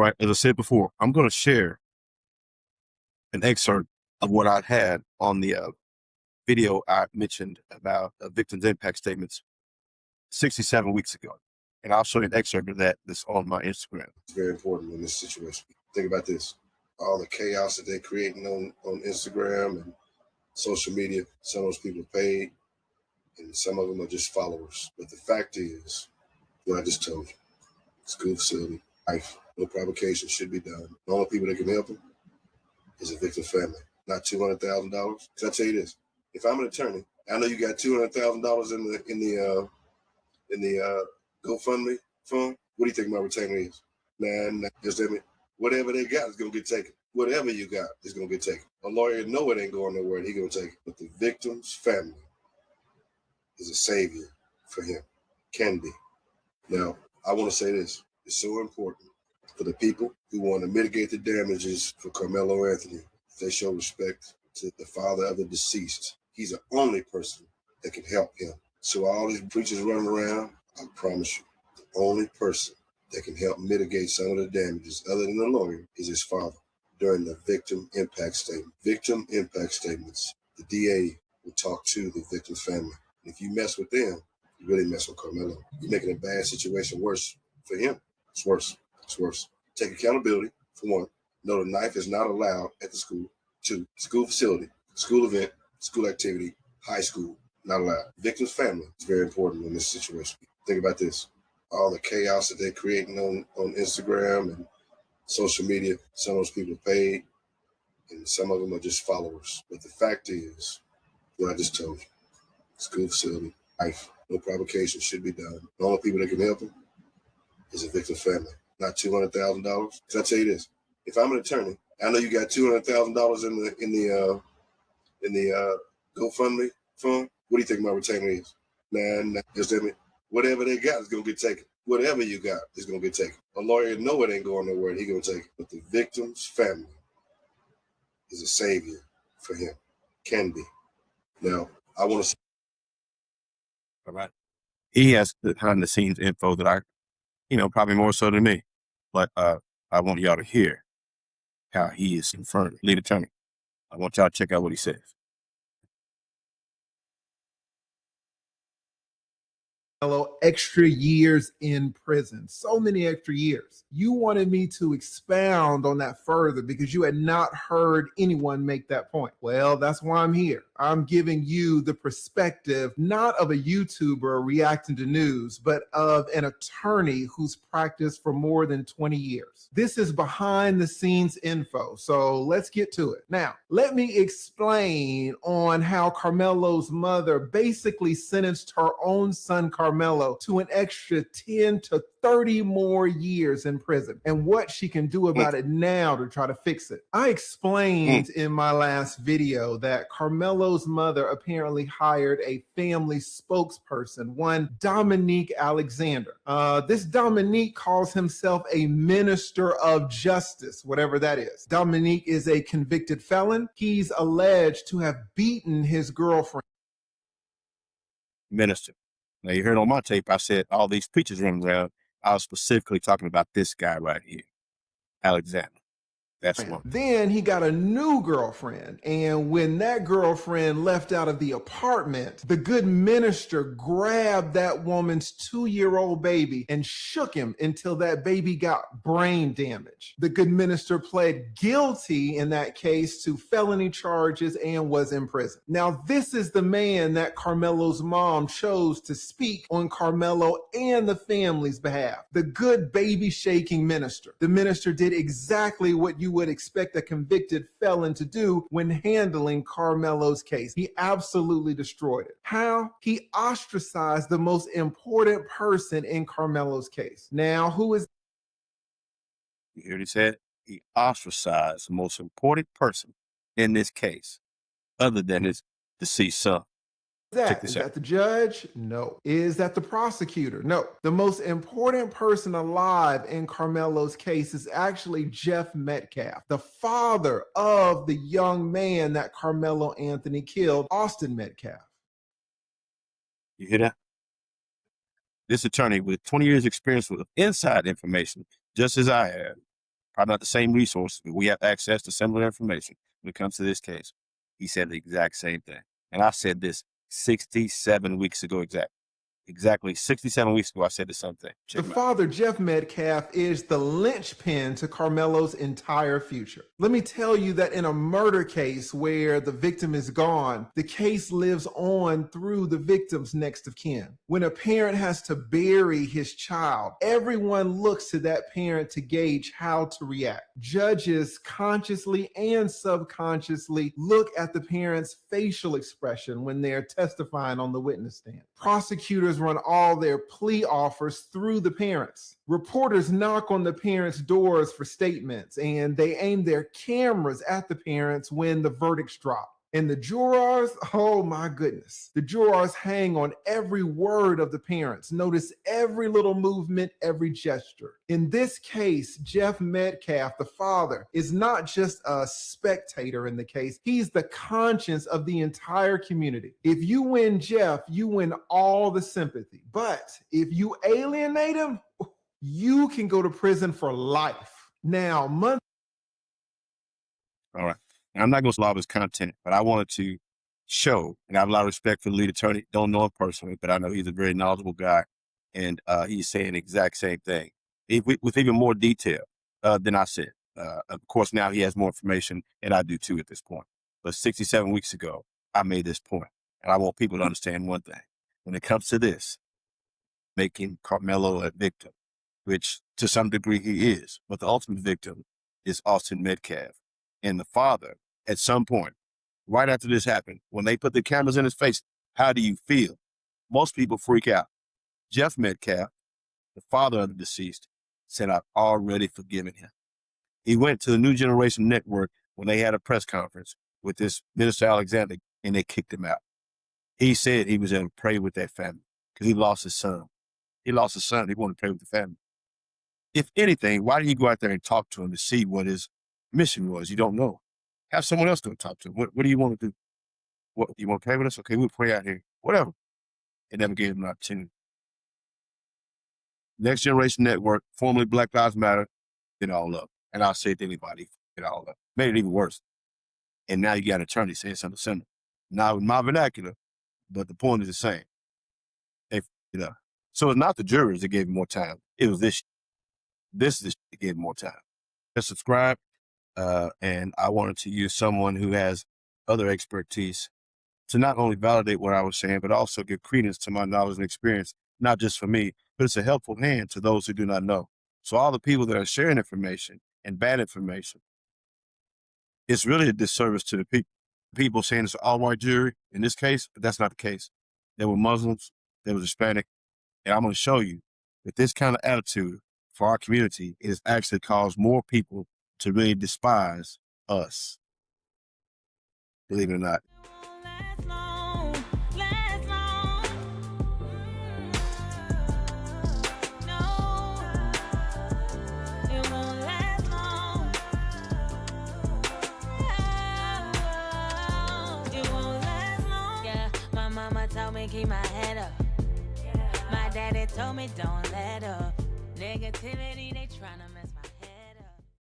right, as I said before, I'm going to share an excerpt of what I had on the video I mentioned about victims' impact statements 67 weeks ago. And I'll show you an excerpt of that that's on my Instagram. It's very important in this situation. Think about this. All the chaos that they're creating on Instagram and social media, some of those people are paid and some of them are just followers. But the fact is, what I just told you, school facility, life, no provocation should be done. The only people that can help them is a victim family, not $200,000. Because I tell you this, if I'm an attorney, I know you got $200,000 in the GoFundMe fund. What do you think my retainer is? Nah, just me. Whatever they got is gonna get taken. Whatever you got is gonna get taken. A lawyer know it ain't going nowhere, and he gonna take it. But the victim's family is a savior for him. Can be. Now, I want to say this. It's so important for the people who want to mitigate the damages for Karmelo Anthony. They show respect to the father of the deceased. He's the only person that can help him. So all these preachers running around, I promise you, the only person that can help mitigate some of the damages other than the lawyer is his father during the victim impact statement. Victim impact statements, the DA will talk to the victim's family. And if you mess with them, you really mess with Carmelo. You're making a bad situation worse for him. It's worse. It's worse. Take accountability, for one. Know the knife is not allowed at the school. 2, school facility, school event, school activity, high school, not allowed. Victim's family is very important in this situation. Think about this. All the chaos that they're creating on Instagram and social media, some of those people are paid and some of them are just followers. But the fact is, what I just told you, school facility, life, no provocation should be done. The only people that can help them is a victim family, not $200,000. Because I tell you this, if I'm an attorney, I know you got $200,000 in the GoFundMe fund. What do you think my retainer is? Nah, just me. Whatever they got is gonna get taken. Whatever you got is gonna get taken. A lawyer know it ain't going nowhere, and he gonna take it. But the victim's family is a savior for him. Can be. Now, I want to say, All right. He has behind the scenes info that I, probably more so than me, but I want y'all to hear how he is confirmed. Lead attorney. I want y'all to check out what he says. Extra years in prison, so many extra years. You wanted me to expound on that further because you had not heard anyone make that point. Well, that's why I'm here. I'm giving you the perspective, not of a YouTuber reacting to news, but of an attorney who's practiced for more than 20 years. This is behind the scenes info. So let's get to it. Now, let me explain on how Carmelo's mother basically sentenced her own son, Carmelo, to an extra 10 to 30 more years in prison and what she can do about it now to try to fix it. I explained in my last video that Carmelo's mother apparently hired a family spokesperson, one Dominique Alexander. This Dominique calls himself a minister of justice, whatever that is. Dominique is a convicted felon. He's alleged to have beaten his girlfriend. Minister. Now, you heard on my tape, I said all these preachers running around. I was specifically talking about this guy right here, Alexander. That's one. Then he got a new girlfriend. And when that girlfriend left out of the apartment, the good minister grabbed that woman's 2-year-old baby and shook him until that baby got brain damage. The good minister pled guilty in that case to felony charges and was in prison. Now, this is the man that Carmelo's mom chose to speak on Carmelo and the family's behalf. The good baby shaking minister. The minister did exactly what you would expect a convicted felon to do when handling Carmelo's case. He absolutely destroyed it. How? He ostracized the most important person in Carmelo's case. Now, who is? You hear what he said? He ostracized the most important person in this case, other than his deceased son. Is that the judge? No. Is that the prosecutor? No. The most important person alive in Carmelo's case is actually Jeff Metcalf, the father of the young man that Karmelo Anthony killed, Austin Metcalf. You hear that? This attorney with 20 years experience with inside information, just as I have, Probably not the same resources, but we have access to similar information when it comes to this case. He said the exact same thing. And I said this 67 weeks ago exactly 67 weeks ago, I said the same thing. The father, Jeff Metcalf, is the linchpin to Carmelo's entire future. Let me tell you that in a murder case where the victim is gone, the case lives on through the victim's next of kin. When a parent has to bury his child, everyone looks to that parent to gauge how to react. Judges consciously and subconsciously look at the parent's facial expression when they're testifying on the witness stand. Prosecutors run all their plea offers through the parents. Reporters knock on the parents' doors for statements, and they aim their cameras at the parents when the verdicts drop. And the jurors, oh my goodness, the jurors hang on every word of the parents, notice every little movement, every gesture. In this case, Jeff Metcalf, the father, is not just a spectator in the case, he's the conscience of the entire community. If you win Jeff, you win all the sympathy. But if you alienate him, you can go to prison for life. Now, all right. Now, I'm not going to slob his content, but I wanted to show, and I have a lot of respect for the lead attorney. Don't know him personally, but I know he's a very knowledgeable guy, and he's saying the exact same thing with even more detail than I said. Of course, now he has more information, and I do too at this point. But 67 weeks ago, I made this point, and I want people to understand one thing. When it comes to this, making Carmelo a victim, which to some degree he is, but the ultimate victim is Austin Metcalf. And the father, at some point, right after this happened, when they put the cameras in his face, how do you feel? Most people freak out. Jeff Metcalf, the father of the deceased, said, I've already forgiven him. He went to the New Generation Network when they had a press conference with this Minister Alexander, and they kicked him out. He said he was going to pray with that family because he lost his son. He lost his son. He wanted to pray with the family. If anything, why do you go out there and talk to him to see what his mission was? You don't know. Have someone else go talk to him. What do you want to do? What, you want to pray with us? Okay, we'll pray out here. Whatever. It never gave him an opportunity. Next Generation Network, formerly Black Lives Matter, it all up. And I'll say it to anybody, it all up. Made it even worse. And now you got an attorney saying something similar. Not with my vernacular, but the point is the same. So it's not the jurors that gave him more time. It was this. This is that gave him more time. Just subscribe. And I wanted to use someone who has other expertise to not only validate what I was saying, but also give credence to my knowledge and experience, not just for me, but it's a helpful hand to those who do not know. So all the people that are sharing information and bad information, it's really a disservice to the people. People saying it's an all-white jury in this case, but that's not the case. There were Muslims, there was Hispanic, and I'm going to show you that this kind of attitude for our community is actually caused more people to really despise us, believe it or not. Told me keep my head up. My daddy told me don't let up. Negativity, they tryna mess